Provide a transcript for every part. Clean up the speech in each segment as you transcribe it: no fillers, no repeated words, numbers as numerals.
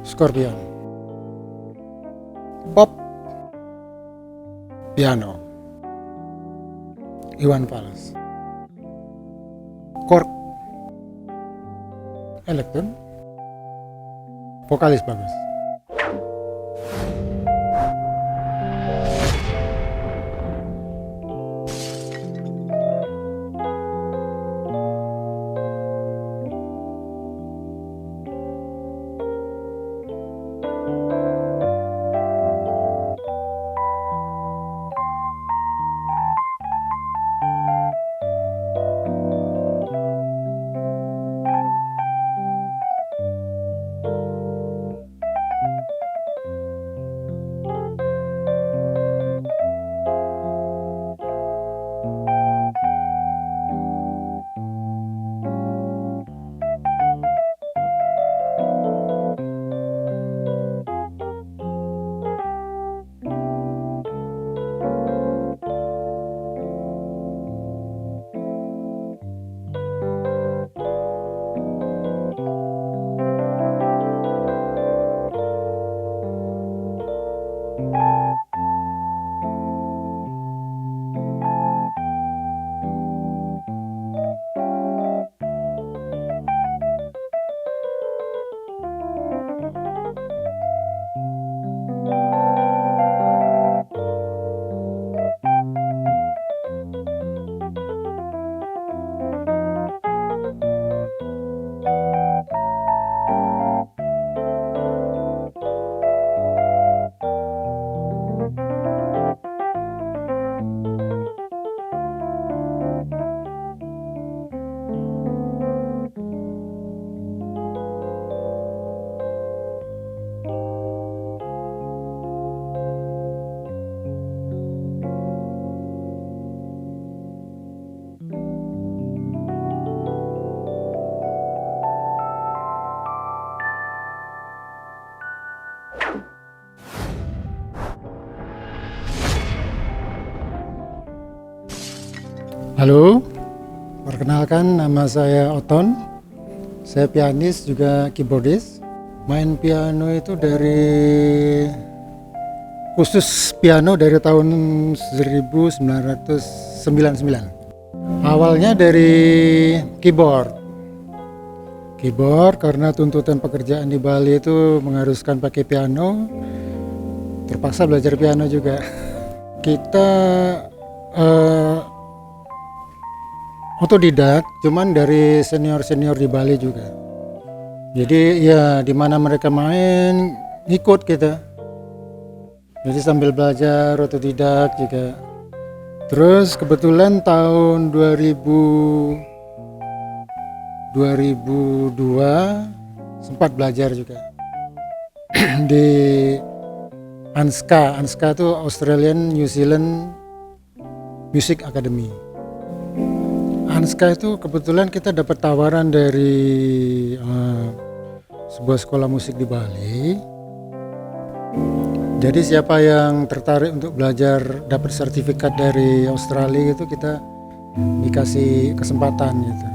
Scorpion. Pop piano Iwan Fals. Korg elektron vokalis bagus. Halo, perkenalkan nama saya Oton. Saya pianis juga keyboardis. Main piano itu khusus piano dari tahun 1999. Awalnya dari keyboard karena tuntutan pekerjaan di Bali itu mengharuskan pakai piano. Terpaksa belajar piano juga. Kita otodidak, cuman dari senior di Bali juga. Jadi ya di mana mereka main ikut kita. Jadi sambil belajar otodidak juga. Terus kebetulan tahun 2002 sempat belajar juga di ANSCA itu Australian New Zealand Music Academy. ANSCA itu kebetulan kita dapat tawaran dari sebuah sekolah musik di Bali. Jadi siapa yang tertarik untuk belajar dapat sertifikat dari Australia itu kita dikasih kesempatan gitu.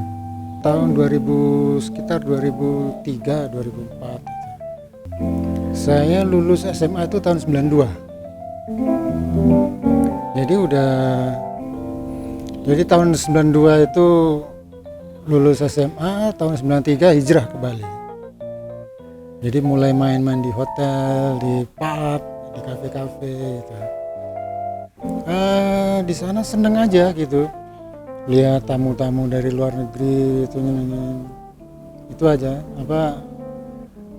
Tahun 2003 2004 gitu. Saya lulus SMA itu tahun 92. Jadi tahun 92 itu lulus SMA, tahun 93 hijrah ke Bali. Jadi mulai main-main di hotel, di pub, di kafe-kafe gitu. Di sana seneng aja gitu. Lihat tamu-tamu dari luar negeri itu nyanyi. Itu aja.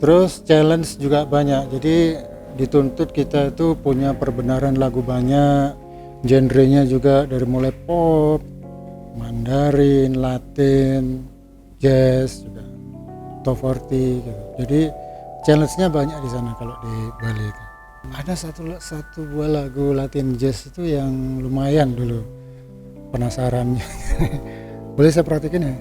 Terus challenge juga banyak. Jadi dituntut kita itu punya perbenaran lagu banyak. Genrenya juga dari mulai pop, Mandarin, Latin, jazz juga, top 40 gitu. Jadi challenge-nya banyak di sana kalau di Bali itu. Ada satu buah lagu Latin jazz itu yang lumayan dulu penasarannya. Boleh saya praktekin ya?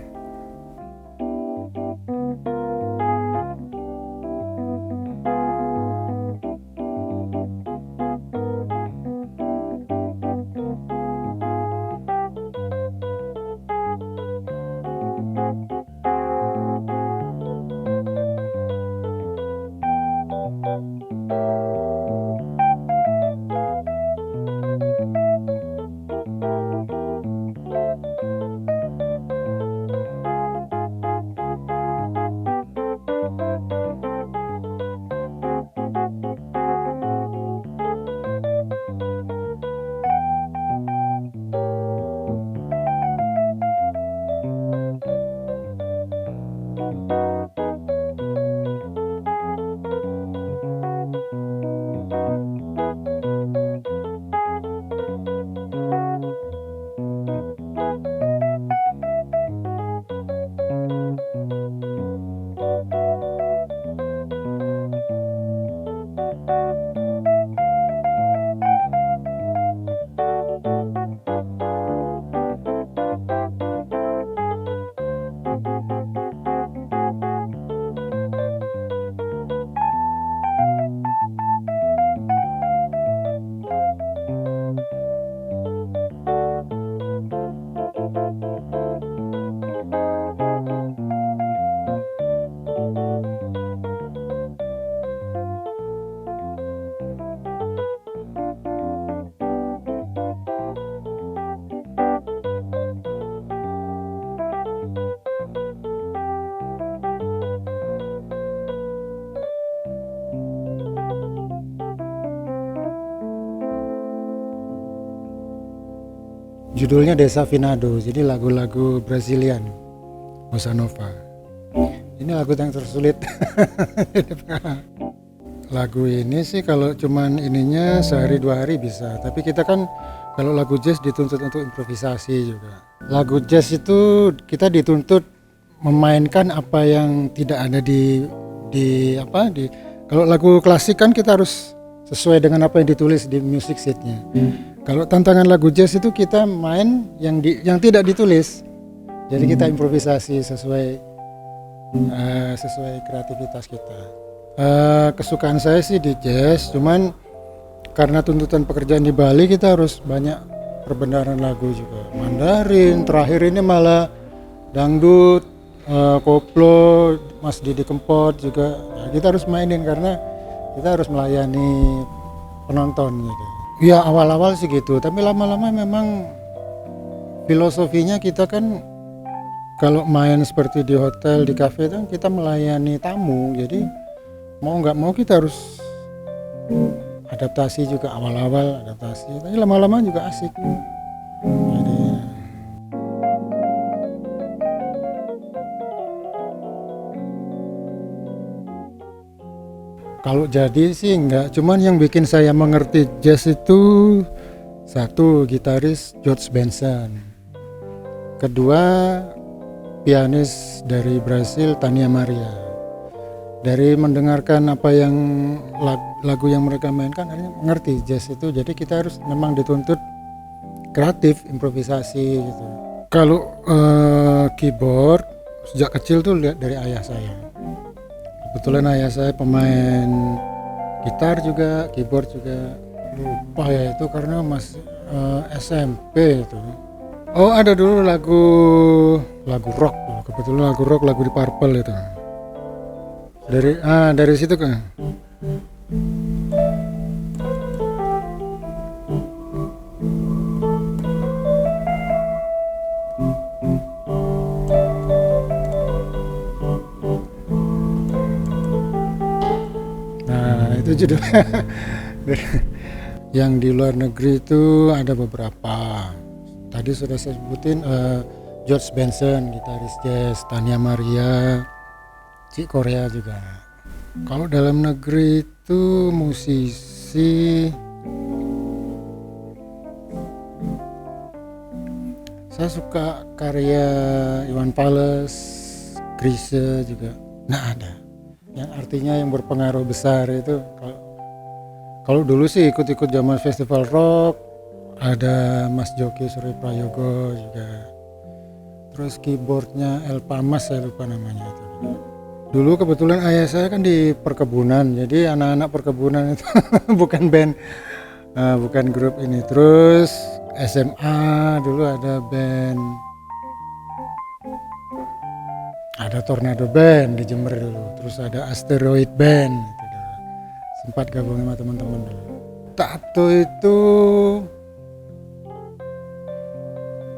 judulnya Desafinado, jadi lagu-lagu Brazilian, bossa nova. Ini lagu yang tersulit. Lagu ini sih kalau cuman ininya sehari 2 hari bisa, tapi kita kan kalau lagu jazz dituntut untuk improvisasi juga. Lagu jazz itu kita dituntut memainkan apa yang tidak ada di kalau lagu klasik kan kita harus sesuai dengan apa yang ditulis di music sheet-nya. Kalau tantangan lagu jazz itu kita main yang tidak ditulis. Jadi kita improvisasi sesuai kreativitas kita. Kesukaan saya sih di jazz, cuman karena tuntutan pekerjaan di Bali kita harus banyak perbendaharaan lagu juga. Mandarin, terakhir ini malah dangdut, koplo, Mas Didi Kempot juga. Ya, kita harus mainin karena kita harus melayani penonton gitu. Ya awal-awal sih gitu, tapi lama-lama memang filosofinya kita kan kalau main seperti di hotel, di kafe kan kita melayani tamu, jadi mau nggak mau kita harus adaptasi juga, awal-awal adaptasi, tapi lama-lama juga asik. Jadi, kalau jadi sih enggak, cuman yang bikin saya mengerti jazz itu satu, gitaris George Benson. Kedua, pianis dari Brasil Tania Maria. Dari mendengarkan apa yang lagu yang mereka mainkan, akhirnya mengerti jazz itu. Jadi kita harus memang dituntut kreatif, improvisasi gitu. Kalau keyboard sejak kecil tuh lihat dari ayah saya. Kebetulan ayah saya pemain gitar juga, keyboard juga. Lupa ya itu karena masih SMP itu. Oh ada dulu lagu rock, kebetulan lagu di Purple itu. Dari situ kan. Itu judulnya. Yang di luar negeri itu ada beberapa. Tadi sudah saya sebutin George Benson, gitaris jazz, Tania Maria, Cik Korea juga. Kalau dalam negeri itu musisi, saya suka karya Iwan Fals, Chrisye juga. Nah ada yang artinya yang berpengaruh besar itu kalau dulu sih ikut-ikut zaman festival rock, ada Mas Joki Surya Prayogo juga, terus keyboardnya El Pamas saya lupa namanya itu. Dulu kebetulan ayah saya kan di perkebunan, jadi anak-anak perkebunan itu bukan band, bukan grup ini. Terus SMA dulu ada band, ada Tornado Band di Jember dulu, terus ada Asteroid Band gitu dulu. Sempat gabung sama teman-teman dulu. Tato itu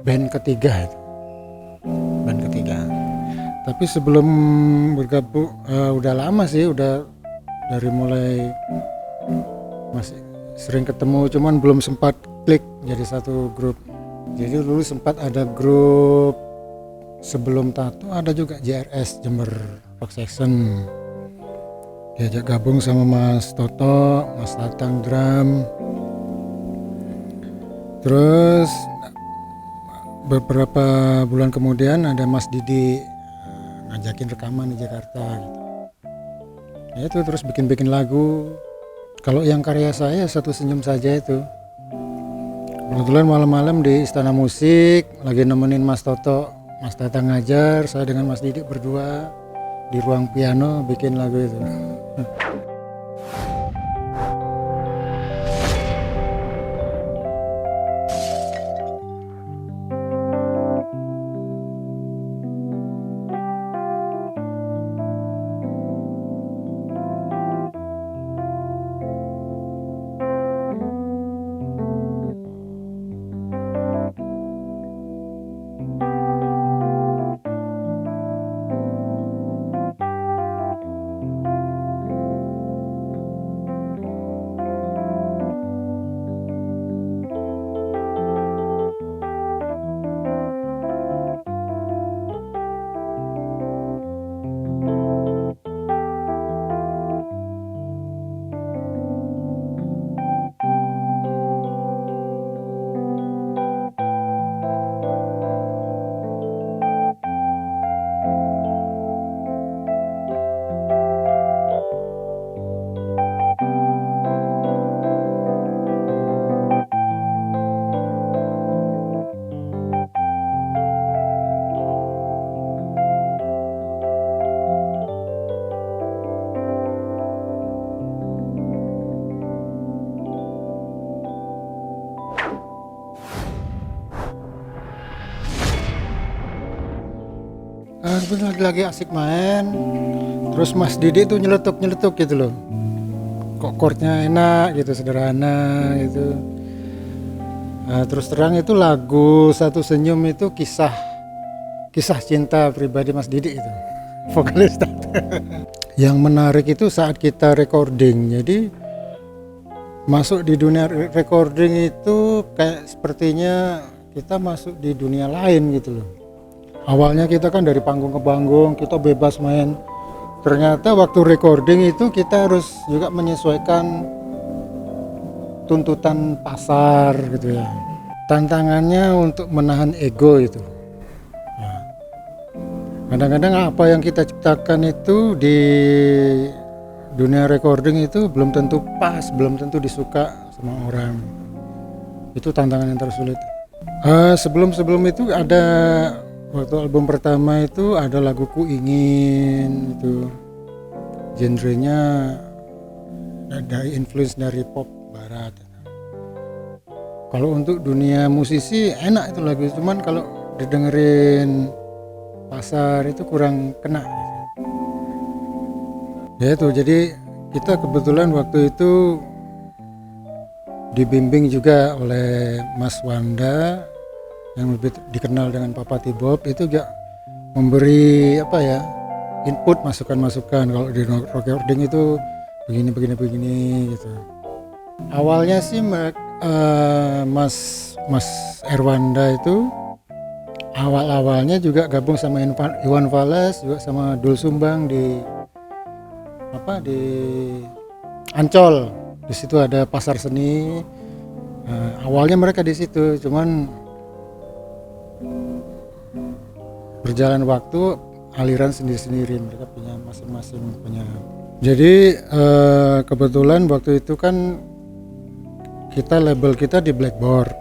band ketiga itu. Band ketiga. Tapi sebelum bergabung udah lama sih, udah dari mulai masih sering ketemu, cuman belum sempat klik jadi satu grup. Jadi dulu sempat ada grup sebelum Tato, ada juga JRS Jember Rock Section. Diajak gabung sama Mas Toto, Mas Tatang drum. Terus beberapa bulan kemudian ada Mas Didi ngajakin rekaman di Jakarta gitu. Ya itu terus bikin lagu. Kalau yang karya saya Satu Senyum Saja itu. Kebetulan malam-malam di Istana Musik lagi nemenin Mas Toto, Mas Tatang ngajar, saya dengan Mas Didi berdua di ruang piano bikin lagu itu. lagi asik main, terus Mas Didi tuh nyeletuk gitu loh, kok chordnya enak gitu, sederhana gitu. Nah, terus terang itu lagu Satu Senyum itu kisah cinta pribadi Mas Didi itu, vokalis. Yang menarik itu saat kita recording, jadi masuk di dunia recording itu kayak sepertinya kita masuk di dunia lain gitu loh. Awalnya kita kan dari panggung ke panggung, kita bebas main. Ternyata waktu recording itu kita harus juga menyesuaikan tuntutan pasar gitu ya. Tantangannya untuk menahan ego itu. Nah, kadang-kadang apa yang kita ciptakan itu di dunia recording itu belum tentu pas, belum tentu disuka sama orang. Itu tantangan yang tersulit. Sebelum itu ada waktu album pertama itu ada lagu Ku Ingin itu, genrenya ada influence dari pop barat. Kalau untuk dunia musisi enak itu lagu, cuman kalau didengerin pasar itu kurang kena. Ya itu, jadi kita kebetulan waktu itu dibimbing juga oleh Mas Wanda yang lebih dikenal dengan Papa T-Bob, itu juga memberi input, masukan kalau di recording itu begini gitu. Awalnya sih Mas Erwanda itu awalnya juga gabung sama Iwan Fals, juga sama Dul Sumbang di Ancol. Di situ ada pasar seni. Awalnya mereka di situ, cuman berjalan waktu aliran sendiri-sendiri, mereka punya masing-masing punya. Jadi kebetulan waktu itu kan label kita di Blackboard.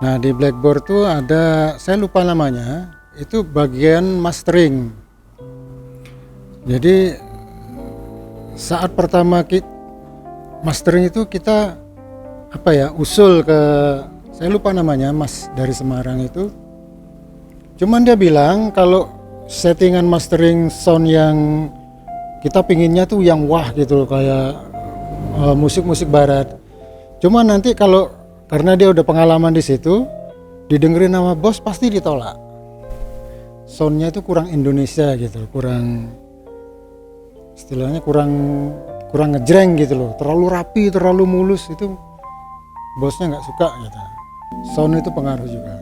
Nah di Blackboard tuh ada, saya lupa namanya, itu bagian mastering. Jadi saat pertama mastering itu kita usul ke, saya lupa namanya, Mas dari Semarang itu. Cuman dia bilang kalau settingan mastering sound yang kita pinginnya tuh yang wah gitu loh, kayak musik-musik barat. Cuman nanti karena dia udah pengalaman di situ, didengerin sama bos pasti ditolak. Soundnya itu kurang Indonesia gitu, istilahnya kurang ngejreng gitu loh, terlalu rapi, terlalu mulus, itu bosnya nggak suka gitu. Sound itu pengaruh juga.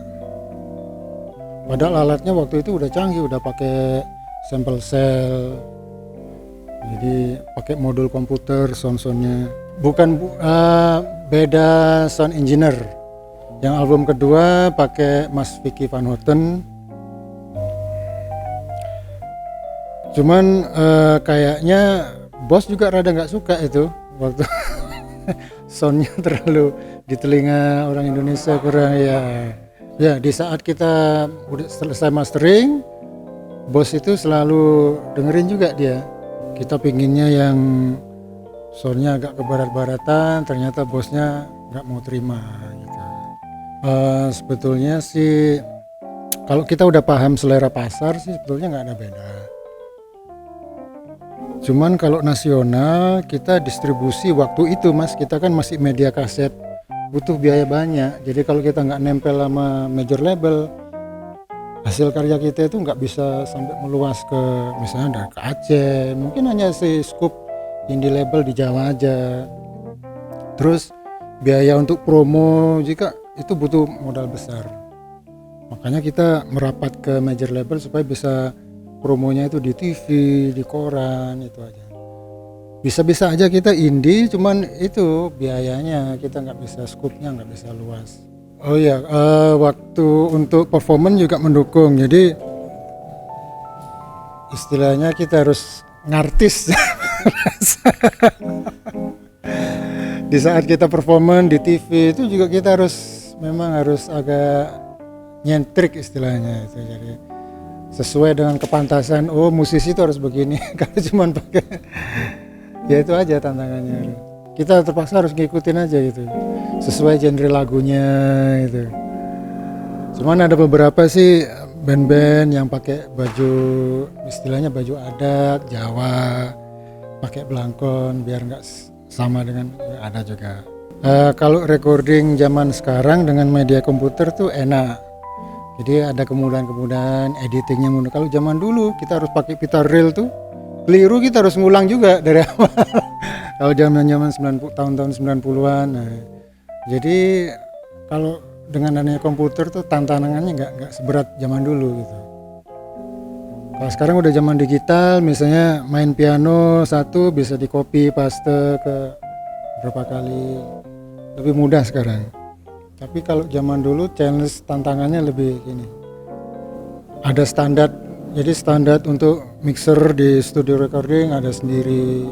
Padahal alatnya waktu itu udah canggih, udah pakai sample cell, jadi pakai modul komputer sound-soundnya. Bukan beda sound engineer. Yang album kedua pakai Mas Vicky Van Houten. Cuman kayaknya bos juga rada nggak suka itu waktu soundnya terlalu di telinga orang Indonesia, kurang ya. Di saat kita udah selesai mastering, bos itu selalu dengerin juga dia. Kita pinginnya yang soundnya agak kebarat-baratan, ternyata bosnya nggak mau terima gitu. Sebetulnya sih kalau kita udah paham selera pasar sih sebetulnya nggak ada beda. Cuman kalau nasional kita distribusi waktu itu Mas, kita kan masih media kaset, butuh biaya banyak. Jadi kalau kita nggak nempel sama major label, hasil karya kita itu nggak bisa sampai meluas ke misalnya ke Aceh, mungkin hanya scoop indie label di Jawa aja. Terus biaya untuk promo jika itu butuh modal besar. Makanya kita merapat ke major label supaya bisa promonya itu di TV, di koran, itu aja. Bisa-bisa aja kita indie, cuman itu biayanya kita nggak bisa, scoopnya nggak bisa luas. Oh iya, waktu untuk performance juga mendukung. Jadi istilahnya kita harus ngartis. Di saat kita performance di TV itu juga kita memang harus agak nyentrik istilahnya itu. Jadi sesuai dengan kepantasan, musisi itu harus begini. Kalau cuma pakai ya itu aja tantangannya. Kita terpaksa harus ngikutin aja gitu, sesuai genre lagunya itu. Cuman ada beberapa sih band-band yang pakai baju, istilahnya baju adat Jawa, pakai belangkon biar nggak sama dengan ada juga. Kalau recording zaman sekarang dengan media komputer tuh enak. Jadi ada kemudahan-kemudahan, editingnya mudah. Kalau zaman dulu kita harus pakai pita reel tuh, keliru kita harus ngulang juga dari awal. Kalau zaman-zaman tahun-tahun 90-an. Nah, jadi kalau dengan adanya komputer tuh tantangannya nggak seberat zaman dulu gitu. Kalau sekarang udah zaman digital, misalnya main piano satu bisa di copy paste ke berapa kali, lebih mudah sekarang. Tapi kalau zaman dulu challenge tantangannya lebih gini. Ada standar, jadi standar untuk mixer di studio recording ada sendiri,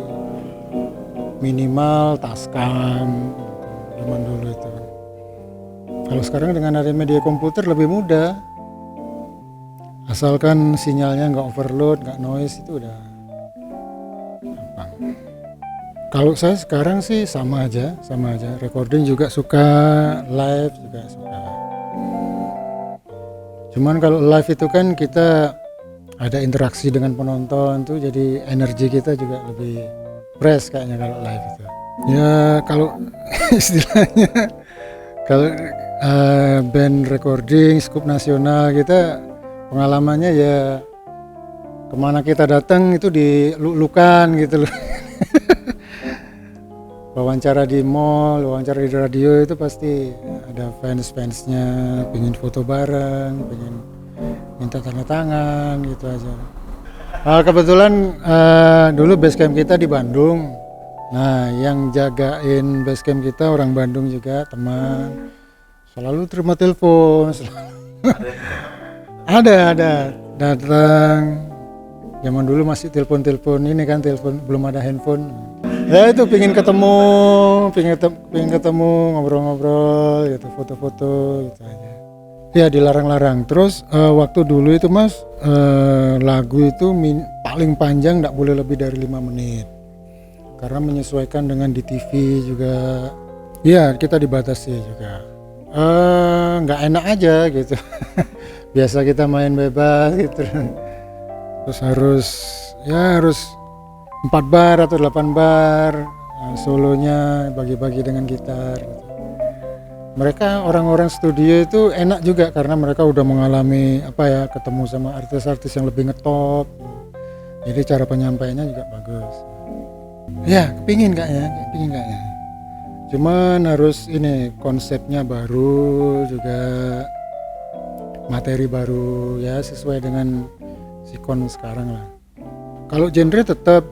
minimal Tascam zaman dulu itu. Kalau sekarang dengan ada media komputer lebih mudah, asalkan sinyalnya nggak overload, nggak noise, itu udah gampang. Kalau saya sekarang sih sama aja, recording juga suka, live juga suka. Cuman kalau live itu kan kita ada interaksi dengan penonton tuh, jadi energi kita juga lebih fresh kayaknya kalau live itu. Ya kalau istilahnya kalau band recording skup nasional kita pengalamannya ya kemana kita datang itu dilulukan gitu loh. Wawancara di mall, wawancara di radio itu pasti ada fans-fansnya, pengen foto bareng, pengen minta tanda tangan gitu aja. Kebetulan dulu basecamp kita di Bandung. Nah, yang jagain basecamp kita orang Bandung juga, teman. Selalu terima telepon. Ada datang. Zaman dulu masih telepon ini kan, telepon belum ada handphone. Ya itu pengen ketemu ngobrol-ngobrol gitu, foto-foto gitu aja. Ya dilarang-larang. Terus waktu dulu itu Mas, lagu itu paling panjang nggak boleh lebih dari 5 menit. Karena menyesuaikan dengan di TV juga. Ya kita dibatasi juga. Nggak enak aja gitu. Biasa kita main bebas gitu. Terus harus 4 bar atau 8 bar, solonya bagi-bagi dengan gitar gitu. Mereka orang-orang studio itu enak juga karena mereka udah mengalami ketemu sama artis-artis yang lebih ngetop. Jadi cara penyampaiannya juga bagus. Ya, kepingin kayaknya. Cuman harus ini konsepnya baru juga, materi baru ya sesuai dengan sikon sekarang lah. Kalau genre tetap.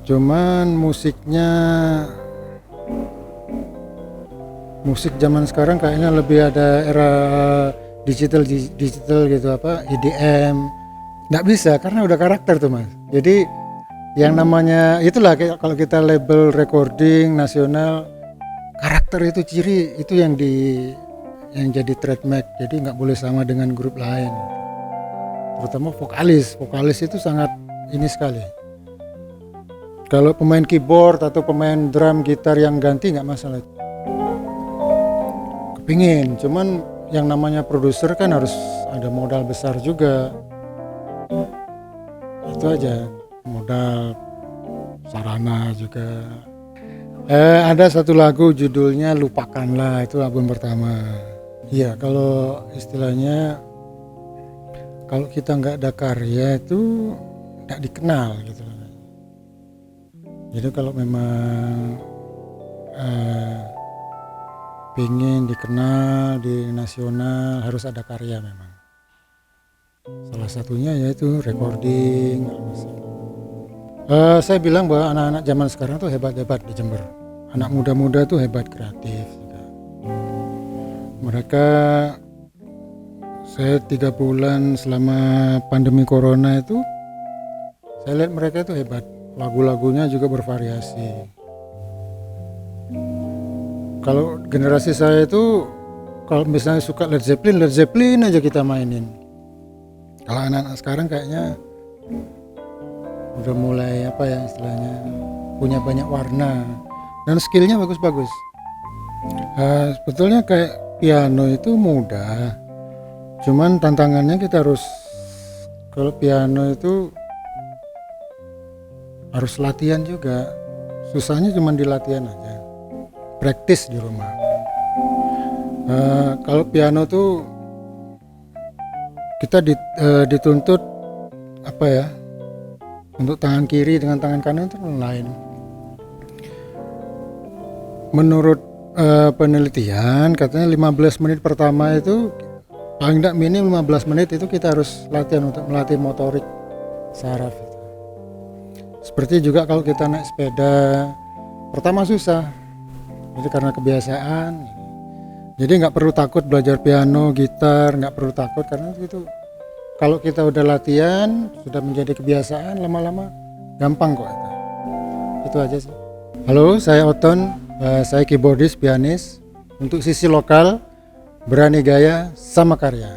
Cuman musik zaman sekarang kayaknya lebih ada era digital gitu EDM. Nggak bisa karena udah karakter tuh Mas. Jadi yang namanya itulah kalau kita label recording nasional, karakter itu ciri itu yang jadi trademark. Jadi nggak boleh sama dengan grup lain. Terutama vokalis itu sangat ini sekali. Kalau pemain keyboard atau pemain drum gitar yang ganti nggak masalah. Kepingin, cuman yang namanya produser kan harus ada modal besar juga. Itu aja, modal, sarana juga. Ada satu lagu judulnya Lupakanlah, itu album pertama. Iya, kalau istilahnya kalau kita nggak ada karya itu nggak dikenal gitu. Jadi kalau memang pengen dikenal di nasional harus ada karya memang. Salah satunya yaitu recording. Saya bilang bahwa anak-anak zaman sekarang tuh hebat-hebat di Jember. Anak muda-muda tuh hebat, kreatif juga. Mereka, saya 3 bulan selama pandemi corona itu, saya lihat mereka itu hebat. Lagu-lagunya juga bervariasi. Kalau generasi saya itu, kalau misalnya suka Led Zeppelin aja kita mainin. Kalau anak-anak sekarang kayaknya udah mulai istilahnya punya banyak warna dan skillnya bagus-bagus. Sebetulnya kayak piano itu mudah, cuman tantangannya kita harus, kalau piano itu harus latihan juga. Susahnya cuma di latihan aja, praktis di rumah. Kalau piano tuh kita dituntut apa ya, untuk tangan kiri dengan tangan kanan itu lain. Menurut penelitian katanya 15 menit pertama itu paling tidak minim 15 menit itu kita harus latihan untuk melatih motorik saraf itu. Seperti juga kalau kita naik sepeda, pertama susah, itu karena kebiasaan. Jadi nggak perlu takut belajar piano, gitar, nggak perlu takut, karena itu kalau kita udah latihan, sudah menjadi kebiasaan, lama-lama gampang kok. Itu aja sih. Halo, saya Oton, saya keyboardis, pianis. Untuk sisi lokal, berani gaya sama karya.